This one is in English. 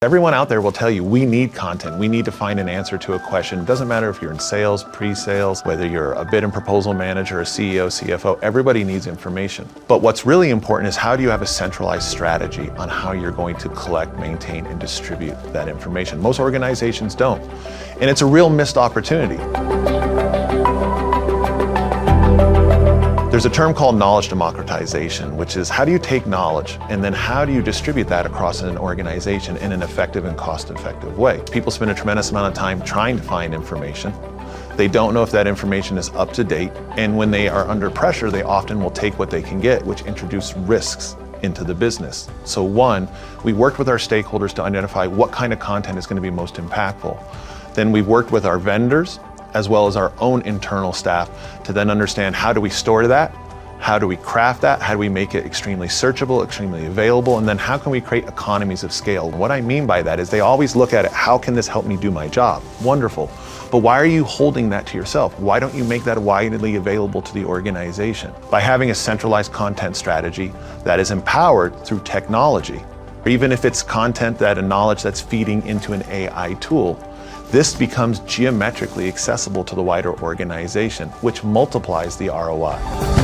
Everyone out there will tell you we need content. We need to find an answer to a question. It doesn't matter if you're in sales, pre-sales, whether you're a bid and proposal manager, a CEO, CFO, everybody needs information. But what's really important is how do you have a centralized strategy on how you're going to collect, maintain, and distribute that information. Most organizations don't. And it's a real missed opportunity. There's a term called knowledge democratization, which is how do you take knowledge and then how do you distribute that across an organization in an effective and cost-effective way? People spend a tremendous amount of time trying to find information. They don't know if that information is up to date, and when they are under pressure, they often will take what they can get, which introduce risks into the business. So one, we worked with our stakeholders to identify what kind of content is going to be most impactful. Then we've worked with our vendors as well as our own internal staff to then understand how do we store that, how do we craft that, how do we make it extremely searchable, extremely available, and then how can we create economies of scale? What I mean by that is they always look at it, how can this help me do my job? Wonderful, but why are you holding that to yourself? Why don't you make that widely available to the organization? By having a centralized content strategy that is empowered through technology, or even if it's content that a knowledge that's feeding into an AI tool, this becomes geometrically accessible to the wider organization, which multiplies the ROI.